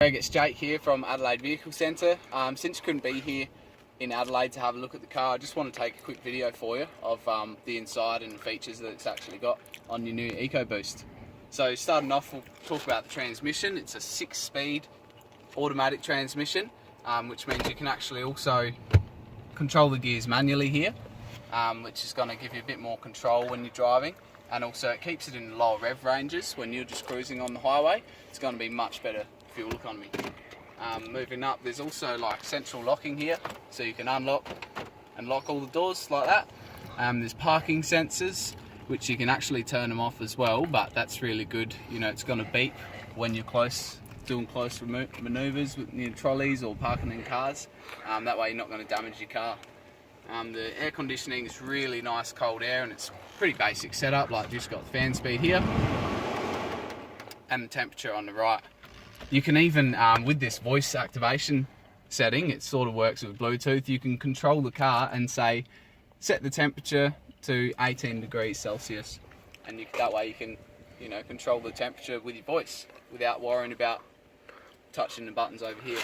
Greg, it's Jake here from Adelaide Vehicle Centre. Since you couldn't be here in Adelaide to have a look at the car, I just want to take a quick video for you of the inside and features that it's actually got on your new EcoBoost. So starting off, we'll talk about the transmission. It's a 6-speed automatic transmission, which means you can actually also control the gears manually here, which is going to give you a bit more control when you're driving. And also it keeps it in lower rev ranges when you're just cruising on the highway. It's going to be much better fuel economy. Moving up, there's also like central locking here, so you can unlock and lock all the doors like that. There's parking sensors, which you can actually turn them off as well, but that's really good. You know, it's going to beep when you're close, doing close manoeuvres with near trolleys or parking in cars. That way you're not going to damage your car. The air conditioning is really nice cold air, and it's pretty basic setup, like just got the fan speed here and the temperature on the right. You can even, with this voice activation setting, it sort of works with Bluetooth. You can control the car and say, set the temperature to 18 degrees Celsius. And that way you can, control the temperature with your voice without worrying about touching the buttons over here.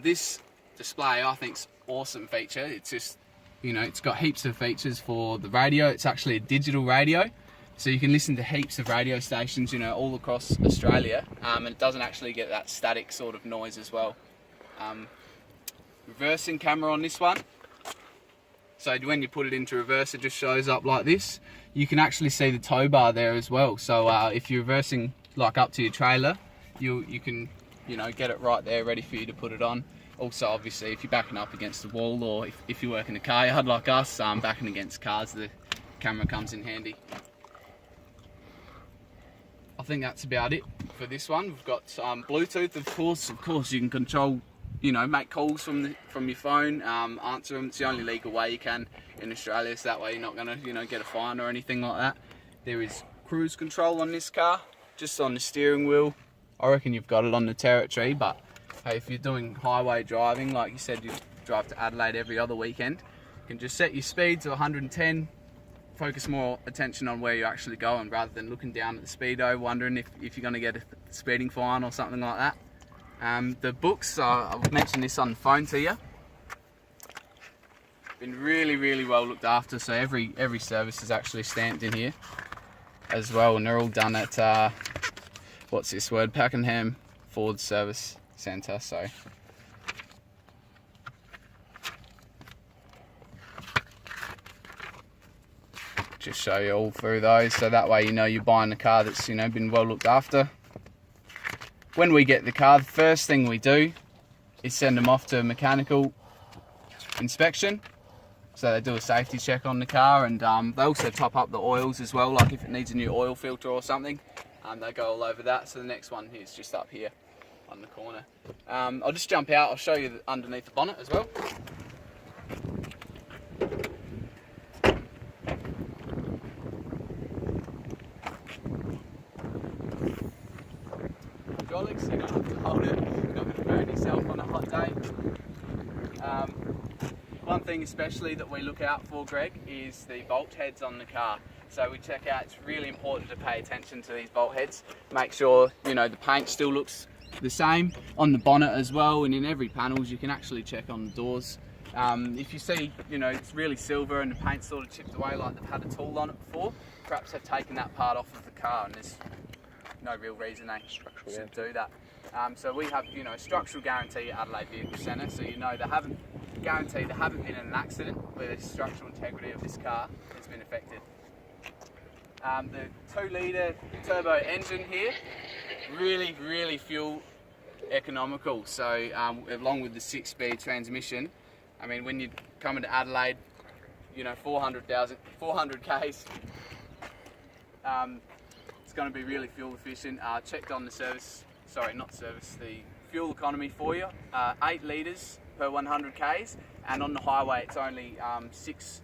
This display, I think, is an awesome feature. It's just, it's got heaps of features for the radio. It's actually a digital radio. So you can listen to heaps of radio stations, all across Australia, and it doesn't actually get that static sort of noise as well. Reversing camera on this one. So when you put it into reverse, it just shows up like this. You can actually see the tow bar there as well. So if you're reversing like up to your trailer, you can, get it right there ready for you to put it on. Also, obviously, if you're backing up against the wall, or if you work in a car yard like us, backing against cars, the camera comes in handy. I think that's about it for this one. We've got Bluetooth, of course. You can control, make calls from your phone, answer them. It's the only legal way you can in Australia, so that way you're not gonna, get a fine or anything like that. There is cruise control on this car, just on the steering wheel. I reckon you've got it on the Territory, but hey, if you're doing highway driving, like you said, you drive to Adelaide every other weekend, you can just set your speed to 110. Focus more attention on where you're actually going rather than looking down at the speedo, wondering if you're going to get a speeding fine or something like that. The books, I've mentioned this on the phone to you, been really well looked after. So every service is actually stamped in here as well, and they're all done at what's this word, Pakenham Ford Service Centre. So just show you all through those, so that way you're buying a car that's been well looked after. When we get the car, the first thing we do is send them off to a mechanical inspection. So they do a safety check on the car, and they also top up the oils as well, like if it needs a new oil filter or something, they go all over that. So the next one is just up here on the corner. I'll just jump out, I'll show you underneath the bonnet as well. Hydraulics, you don't have to hold it, you're not going to burn yourself on a hot day. One thing especially that we look out for, Greg, is the bolt heads on the car. So we check out, it's really important to pay attention to these bolt heads. Make sure the paint still looks the same on the bonnet as well, and in every panels you can actually check on the doors. If you see it's really silver and the paint sort of chipped away like they've had a tool on it before, perhaps they've taken that part off of the car, and there's no real reason they should do that. So we have a structural guarantee at Adelaide Vehicle Centre, so they haven't been in an accident where the structural integrity of this car has been affected. The 2-litre turbo engine here, really fuel economical. So along with the 6-speed transmission, I mean, when you come into Adelaide, 400 k's, it's going to be really fuel efficient. Checked on the the fuel economy for you, 8 litres per 100 k's, and on the highway it's only 6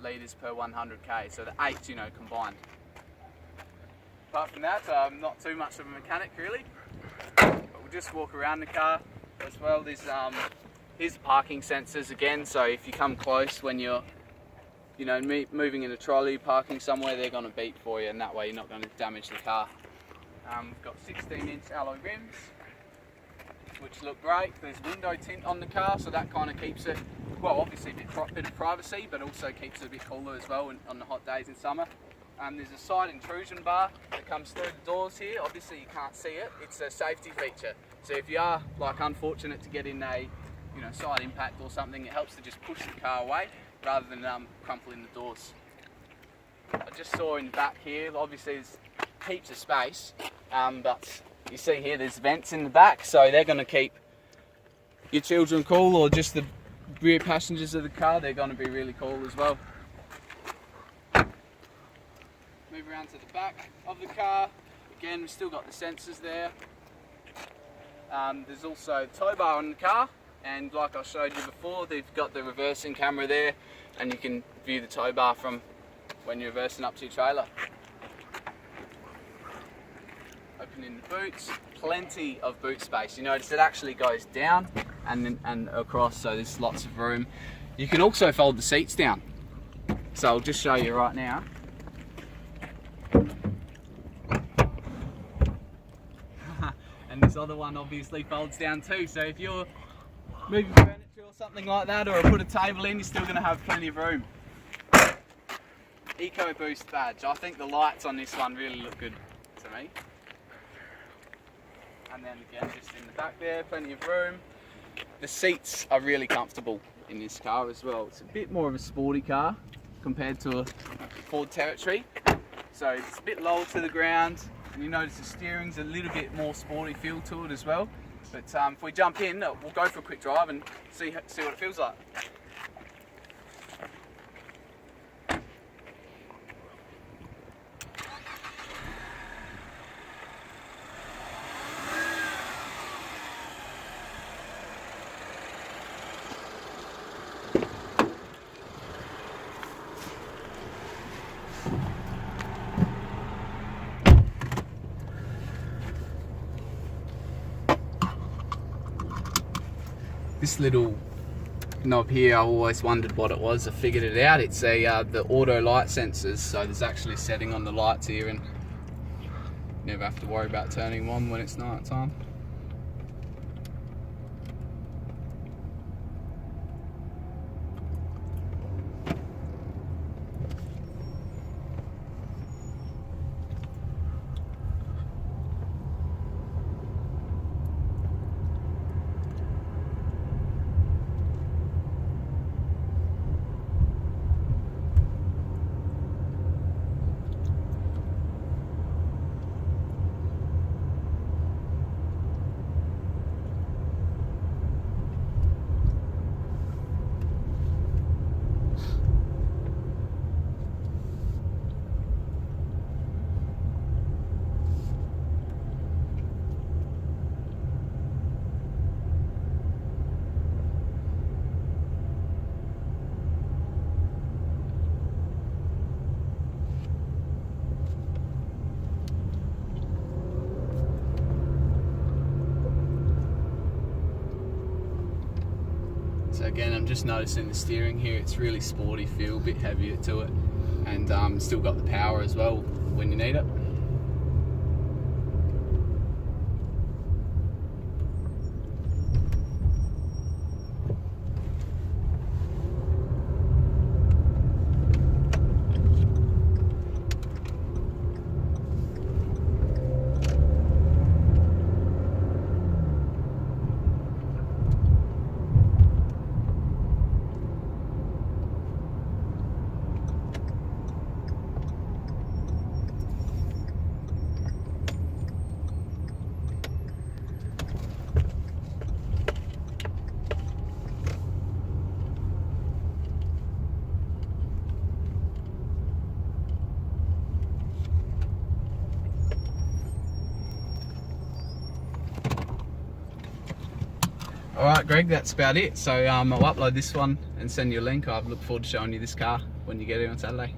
litres per 100 k, so the 8 combined. Apart from that, not too much of a mechanic really, but we'll just walk around the car as well. Here's the parking sensors again, so if you come close when you're moving in a trolley, parking somewhere, they're going to beep for you, and that way you're not going to damage the car. We've got 16-inch alloy rims, which look great. There's window tint on the car, so that kind of keeps it, well, obviously a bit of privacy, but also keeps it a bit cooler as well on the hot days in summer. There's a side intrusion bar that comes through the doors here. Obviously you can't see it. It's a safety feature. So if you are like unfortunate to get in a side impact or something, it helps to just push the car away rather than crumpling the doors. I just saw in the back here, obviously there's heaps of space, but you see here there's vents in the back, so they're going to keep your children cool, or just the rear passengers of the car, they're going to be really cool as well. Move around to the back of the car. Again, we've still got the sensors there. There's also a tow bar on the car, and like I showed you before, they've got the reversing camera there, and you can view the tow bar from when you're reversing up to your trailer. Opening the boots, plenty of boot space. You notice it actually goes down and across, so there's lots of room. You can also fold the seats down. So I'll just show you right now. And this other one obviously folds down too, so if you're moving furniture or something like that, or put a table in, you're still going to have plenty of room. EcoBoost badge. I think the lights on this one really look good to me. And then again, just in the back there, plenty of room. The seats are really comfortable in this car as well. It's a bit more of a sporty car compared to a Ford Territory. So it's a bit lower to the ground, and you notice the steering's a little bit more sporty feel to it as well. But if we jump in, we'll go for a quick drive and see what it feels like. This little knob here, I always wondered what it was. I figured it out. It's the auto light sensors. So there's actually a setting on the lights here, and you never have to worry about turning them on when it's night time. So again, I'm just noticing the steering here, it's really sporty feel, a bit heavier to it, and still got the power as well when you need it. Alright Greg, that's about it. So I'll upload this one and send you a link. I look forward to showing you this car when you get here on Saturday.